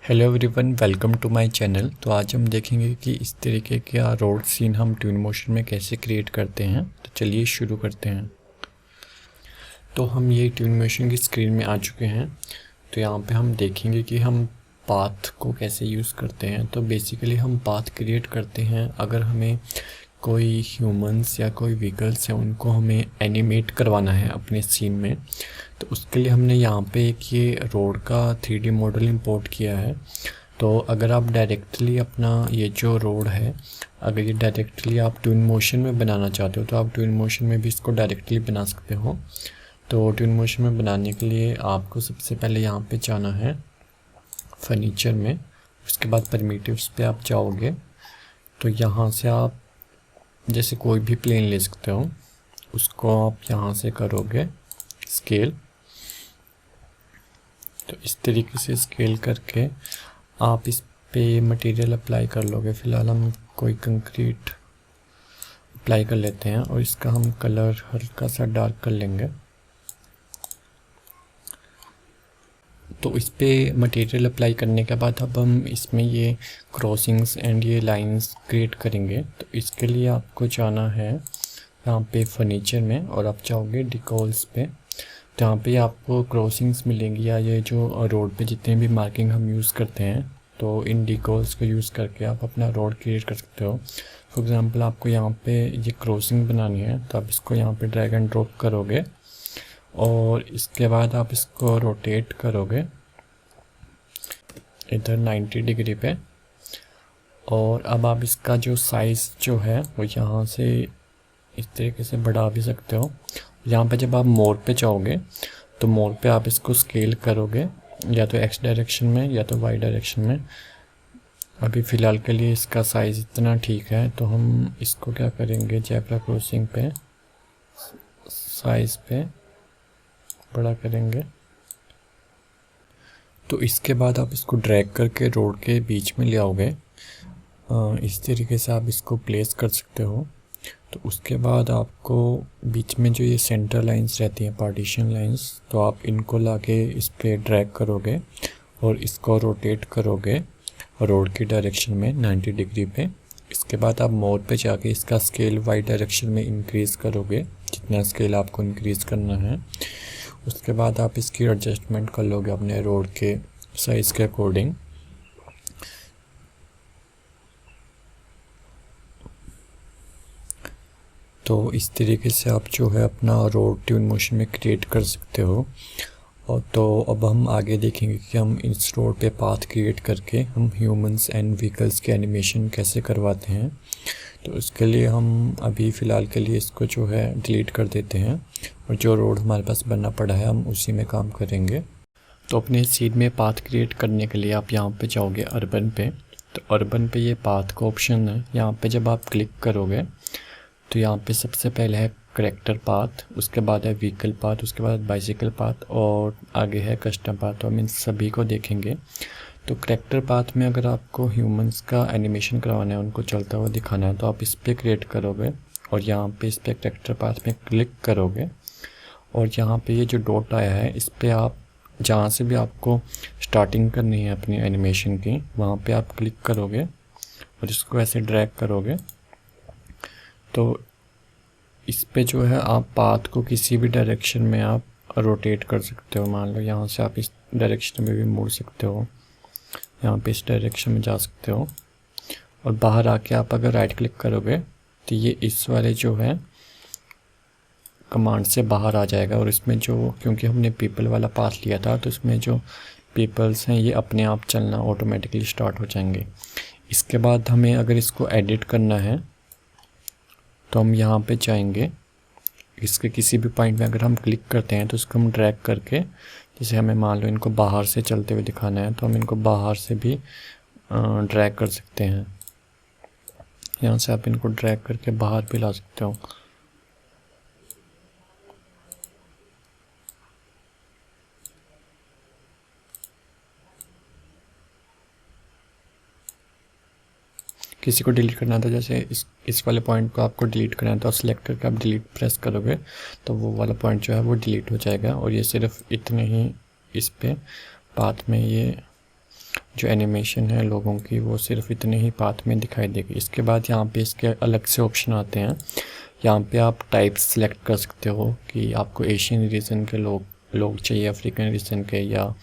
Hello everyone, welcome to my channel. तो आज हम देखेंगे कि इस तरीके का रोड सीन हम ट्विन मोशन में कैसे क्रिएट करते हैं। तो चलिए शुरू करते हैं। तो हम ये ट्विन मोशन की स्क्रीन में आ चुके हैं। तो यहाँ पे हम देखेंगे कि हम पाथ को कैसे यूज़ करते हैं। तो बेसिकली हम पाथ क्रिएट करते हैं अगर हमें कोई ह्यूमंस या कोई व्हीकल्स हैं उनको हमें एनिमेट करवाना है अपने सीन में। तो उसके लिए हमने यहाँ पे एक ये रोड का 3D मॉडल इंपोर्ट किया है। तो अगर आप डायरेक्टली अपना ये जो रोड है, अगर ये डायरेक्टली आप ट्विन मोशन में बनाना चाहते हो तो आप ट्विन मोशन में भी इसको डायरेक्टली बना सकते हो। तो ट्विन मोशन में बनाने के लिए आपको सबसे पहले यहाँ पे जाना है फर्नीचर में, उसके बाद परमिटिव्स पे आप जाओगे। तो यहाँ से आप जैसे कोई भी प्लेन ले सकते हो, उसको आप यहाँ से करोगे स्केल। तो इस तरीके से स्केल करके आप इस पे मटेरियल अप्लाई कर लोगे। फ़िलहाल हम कोई कंक्रीट अप्लाई कर लेते हैं और इसका हम कलर हल्का सा डार्क कर लेंगे। तो इस पे मटेरियल अप्लाई करने के बाद अब हम इसमें ये क्रॉसिंग्स एंड ये लाइंस क्रिएट करेंगे। तो इसके लिए आपको जाना है यहाँ पे फर्नीचर में और आप जाओगे डिकॉल्स पे। तो यहाँ पे आपको क्रॉसिंग्स मिलेंगी या ये जो रोड पे जितने भी मार्किंग हम यूज़ करते हैं, तो इन डिकॉल्स को यूज़ करके आप अपना रोड क्रिएट कर सकते हो। फॉर एग्ज़ाम्पल आपको यहाँ पे ये क्रॉसिंग बनानी है तो आप इसको यहाँ पे ड्रैग एंड ड्रॉप करोगे और इसके बाद आप इसको रोटेट करोगे इधर 90 डिग्री पे। और अब आप इसका जो साइज़ जो है वो यहाँ से इस तरीके से बढ़ा भी सकते हो। यहाँ पे जब आप मोर पे जाओगे तो मोर पे आप इसको स्केल करोगे या तो एक्स डायरेक्शन में या तो वाई डायरेक्शन में। अभी फ़िलहाल के लिए इसका साइज़ इतना ठीक है तो हम इसको क्या करेंगे, जेब्रा क्रॉसिंग पे साइज़ पे बड़ा करेंगे। तो इसके बाद आप इसको ड्रैग करके रोड के बीच में ले आओगे। इस तरीके से आप इसको प्लेस कर सकते हो। तो उसके बाद आपको बीच में जो ये सेंटर लाइंस रहती हैं, पार्टीशन लाइंस, तो आप इनको लाके इस पे ड्रैग करोगे और इसको रोटेट करोगे रोड की डायरेक्शन में 90 डिग्री पे। इसके बाद आप मोर पे जाके इसका स्केल वाई डायरेक्शन में इंक्रीज़ करोगे, जितना स्केल आपको इंक्रीज़ करना है। उसके बाद आप इसकी एडजस्टमेंट कर लोगे अपने रोड के साइज़ के अकॉर्डिंग। तो इस तरीके से आप जो है अपना रोड ट्विन मोशन में क्रिएट कर सकते हो। और तो अब हम आगे देखेंगे कि हम इस रोड पे पाथ क्रिएट करके हम ह्यूमंस एंड व्हीकल्स के एनिमेशन कैसे करवाते हैं। तो उसके लिए हम अभी फ़िलहाल के लिए इसको जो है डिलीट कर देते हैं और जो रोड हमारे पास बनना पड़ा है हम उसी में काम करेंगे। तो अपने सीन में पाथ क्रिएट करने के लिए आप यहाँ पे जाओगे अर्बन पे। तो अर्बन पे ये पाथ का ऑप्शन है, यहाँ पे जब आप क्लिक करोगे तो यहाँ पे सबसे पहले है करैक्टर पाथ, उसके बाद है व्हीकल पाथ, उसके बाद बाइसिकल पाथ और आगे है कस्टम पाथ। तो हम इन सभी को देखेंगे। तो करैक्टर पाथ में अगर आपको ह्यूमंस का एनिमेशन करवाना है, उनको चलता हुआ दिखाना है, तो आप इस पर क्रिएट करोगे और यहाँ पे इस पर करैक्टर पाथ में क्लिक करोगे और यहाँ पे ये जो डॉट आया है इस पर आप जहाँ से भी आपको स्टार्टिंग करनी है अपनी एनिमेशन की, वहाँ पे आप क्लिक करोगे और इसको ऐसे ड्रैग करोगे। तो इस पे जो है आप पाथ को किसी भी डायरेक्शन में आप रोटेट कर सकते हो। मान लो यहाँ से आप इस डायरेक्शन में भी मुड़ सकते हो, यहाँ पे इस डायरेक्शन में जा सकते हो। और बाहर आके आप अगर राइट क्लिक करोगे तो ये इस वाले जो है कमांड से बाहर आ जाएगा। और इसमें जो, क्योंकि हमने पीपल वाला पाथ लिया था, तो इसमें जो पीपल्स हैं ये अपने आप चलना ऑटोमेटिकली स्टार्ट हो जाएंगे। इसके बाद हमें अगर इसको एडिट करना है तो हम यहाँ पे जाएंगे, इसके किसी भी पॉइंट में अगर हम क्लिक करते हैं तो इसको हम ड्रैग करके, जैसे हमें मान लो इनको बाहर से चलते हुए दिखाना है तो हम इनको बाहर से भी ड्रैग कर सकते हैं। यहाँ से आप इनको ड्रैग करके बाहर भी ला सकते हो। किसी को डिलीट करना था, जैसे इस वाले पॉइंट को आपको डिलीट करना है तो सिलेक्ट करके आप डिलीट प्रेस करोगे तो वो वाला पॉइंट जो है वो डिलीट हो जाएगा। और ये सिर्फ इतने ही इस पे पाथ में ये जो एनिमेशन है लोगों की वो सिर्फ इतने ही पाथ में दिखाई देगी। इसके बाद यहाँ पे इसके अलग से ऑप्शन आते हैं। यहाँ पे आप टाइप सेलेक्ट कर सकते हो कि आपको एशियन रीजन के लोग चाहिए, अफ्रीकन रीजन के, या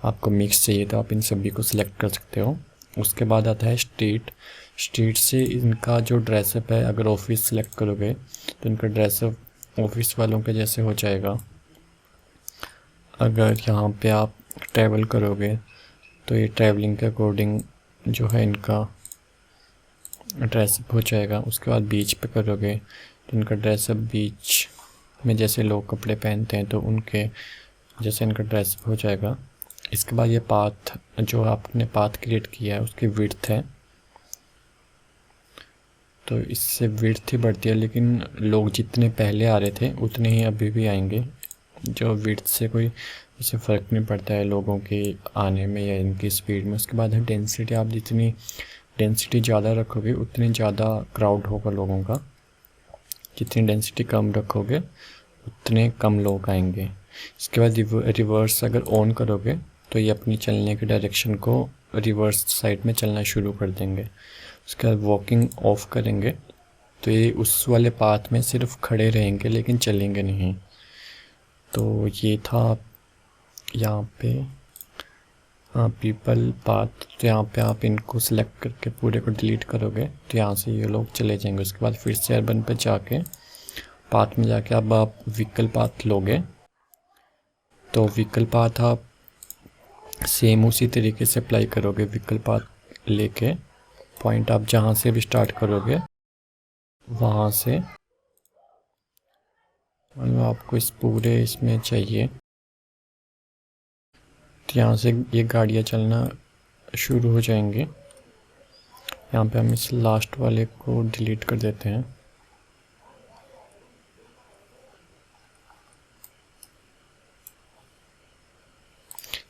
आपको मिक्स चाहिए, तो आप इन सभी को सिलेक्ट कर सकते हो। उसके बाद आता है स्ट्रीट से इनका जो ड्रेसअप है, अगर ऑफिस सेलेक्ट करोगे तो इनका ड्रेसअप ऑफिस वालों के जैसे हो जाएगा। अगर यहाँ पे आप ट्रैवल करोगे तो ये ट्रैवलिंग के अकॉर्डिंग जो है इनका ड्रेसअप हो जाएगा। उसके बाद बीच पे करोगे तो इनका ड्रेसअप बीच में जैसे लोग कपड़े पहनते हैं तो उनके जैसे इनका ड्रेसअप हो जाएगा। इसके बाद ये पाथ जो आपने पाथ क्रिएट किया है उसकी विड्थ है, तो इससे विड्थ ही बढ़ती है, लेकिन लोग जितने पहले आ रहे थे उतने ही अभी भी आएंगे। जो विड्थ से कोई इससे फ़र्क नहीं पड़ता है लोगों के आने में या इनकी स्पीड में। उसके बाद है डेंसिटी। आप जितनी डेंसिटी ज़्यादा रखोगे उतनी ज़्यादा क्राउड होगा लोगों का, जितनी डेंसिटी कम रखोगे उतने कम लोग आएंगे। इसके बाद रिवर्स अगर ऑन करोगे तो ये अपनी चलने की डायरेक्शन को रिवर्स साइड में चलना शुरू कर देंगे। उसके बाद वॉकिंग ऑफ करेंगे तो ये उस वाले पाथ में सिर्फ खड़े रहेंगे लेकिन चलेंगे नहीं। तो ये था यहाँ पे पीपल पाथ। तो यहाँ पे आप इनको सिलेक्ट करके पूरे को डिलीट करोगे तो यहाँ से ये लोग चले जाएंगे। उसके बाद फिर से अर्बन पे जाके पाथ में जाके अब आप व्हीकल पाथ लोगे तो व्हीकल पाथ आप सेम उसी तरीके से अप्लाई करोगे। व्हीकल पाथ लेके पॉइंट आप जहाँ से भी स्टार्ट करोगे वहाँ से, मतलब आपको इस पूरे इसमें चाहिए तो यहाँ से ये गाड़ियाँ चलना शुरू हो जाएंगी। यहाँ पे हम इस लास्ट वाले को डिलीट कर देते हैं।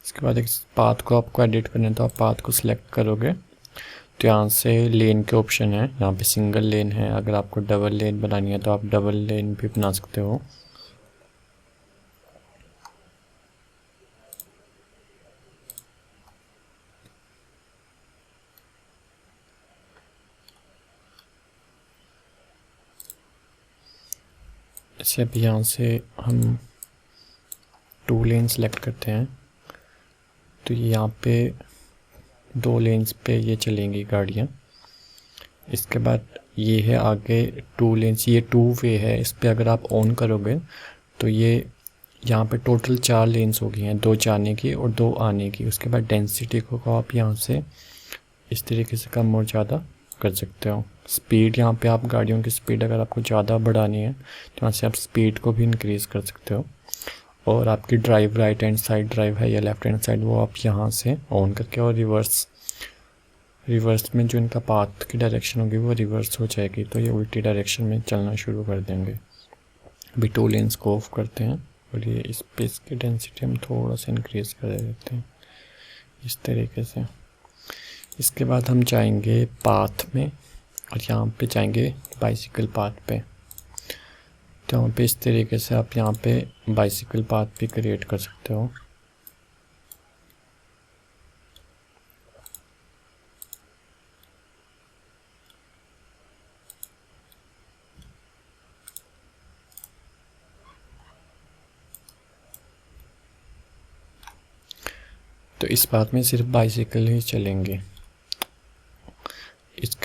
इसके बाद एक पाथ को आपको एडिट करना है तो आप पाथ को सिलेक्ट करोगे तो यहाँ से लेन के ऑप्शन है। यहाँ पे सिंगल लेन है, अगर आपको डबल लेन बनानी है तो आप डबल लेन भी बना सकते हो। इसे अभी यहाँ से हम 2 लेन सेलेक्ट करते हैं तो यहाँ पे 2 लेन्स पे ये चलेंगी गाड़ियाँ। इसके बाद ये है आगे 2 लेन्स, ये 2 वे है। इस पर अगर आप ऑन करोगे तो ये यहाँ पे टोटल 4 लेन्स हो गई हैं, 2 जाने की और 2 आने की। उसके बाद डेंसिटी को आप यहाँ से इस तरीके से कम और ज़्यादा कर सकते हो। स्पीड, यहाँ पे आप गाड़ियों की स्पीड अगर आपको ज़्यादा बढ़ानी है तो यहाँ से आप स्पीड को भी इंक्रीज़ कर सकते हो। और आपकी drive right hand side drive है या लेफ़्ट हैंड साइड, वो आप यहाँ से ऑन करके, और रिवर्स में जो इनका पाथ की डायरेक्शन होगी वो रिवर्स हो जाएगी तो ये उल्टी डायरेक्शन में चलना शुरू कर देंगे। अभी 2 लेन्स को ऑफ करते हैं और ये स्पेस की डेंसिटी हम थोड़ा सा इंक्रीज़ कर देते हैं इस तरीके से। इसके बाद हम जाएंगे पाथ में और यहाँ पे जाएंगे बाइसिकल पाथ पे। तो यहाँ पे इस तरीके से आप यहाँ पे बाइसिकल पाथ भी क्रिएट कर सकते हो। तो इस पाथ में सिर्फ बाइसिकल ही चलेंगे।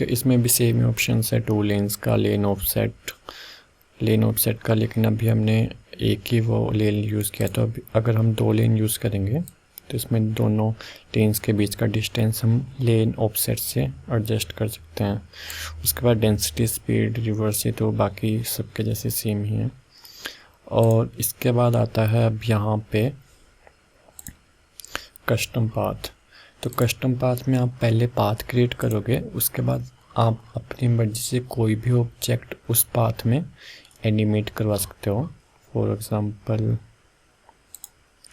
इसमें भी सेम ऑप्शंस है 2 लेन्स का, लेन ऑफसेट का, लेकिन अभी हमने एक ही वो लेन यूज़ किया। तो अगर हम 2 लेन यूज़ करेंगे तो इसमें दोनों लेन्स के बीच का डिस्टेंस हम लेन ऑफसेट से एडजस्ट कर सकते हैं। उसके बाद डेंसिटी, स्पीड, रिवर्स, ये तो बाकी सबके जैसे सेम ही है। और इसके बाद आता है अब यहाँ पे कस्टम पाथ। तो कस्टम पाथ में आप पहले पाथ क्रिएट करोगे, उसके बाद आप अपनी मर्ज़ी से कोई भी ऑब्जेक्ट उस पाथ में एनिमेट करवा सकते हो। फॉर एग्ज़ाम्पल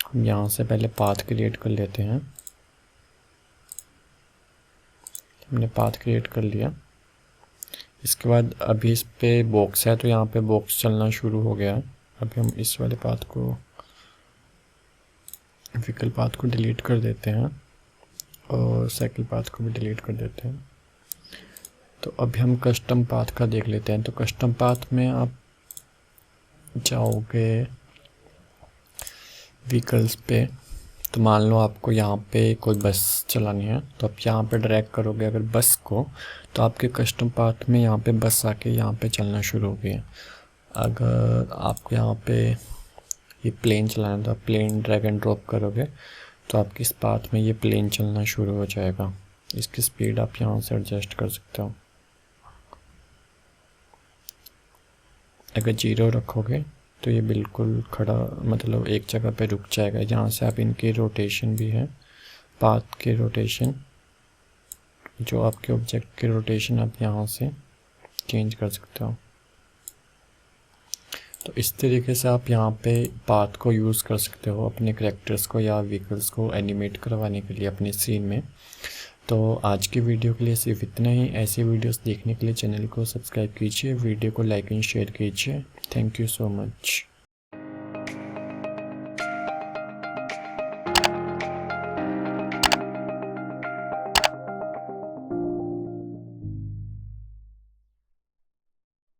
हम यहाँ से पहले पाथ क्रिएट कर लेते हैं। हमने पाथ क्रिएट कर लिया। इसके बाद अभी इस पे बॉक्स है तो यहाँ पे बॉक्स चलना शुरू हो गया है। अभी हम इस वाले पाथ को, व्हीकल पाथ को डिलीट कर देते हैं और साइकिल पाथ को भी डिलीट कर देते हैं। तो अभी हम कस्टम पाथ का देख लेते हैं। तो कस्टम पाथ में आप जाओगे व्हीकल्स पे, तो मान लो आपको यहाँ पे कोई बस चलानी है, तो आप यहाँ पे ड्रैग करोगे अगर बस को, तो आपके कस्टम पाथ में यहाँ पे बस आके यहाँ पे चलना शुरू होगी। अगर आपको यहाँ पे ये प्लेन चलाना है तो आप प्लेन ड्रैग एंड ड्रॉप करोगे तो आपकी इस पाथ में ये प्लेन चलना शुरू हो जाएगा। इसकी स्पीड आप यहाँ से एडजस्ट कर सकते हो। अगर 0 रखोगे तो ये बिल्कुल खड़ा, मतलब एक जगह पे रुक जाएगा। यहाँ से आप इनकी रोटेशन भी है, पाथ के रोटेशन, जो आपके ऑब्जेक्ट के रोटेशन आप यहाँ से चेंज कर सकते हो। तो इस तरीके से आप यहाँ पे पाथ को यूज़ कर सकते हो अपने कैरेक्टर्स को या व्हीकल्स को एनिमेट करवाने के लिए अपने सीन में। तो आज की वीडियो के लिए सिर्फ इतना ही। ऐसी वीडियोस देखने के लिए चैनल को सब्सक्राइब कीजिए, वीडियो को लाइक एंड शेयर कीजिए। Thank you so much.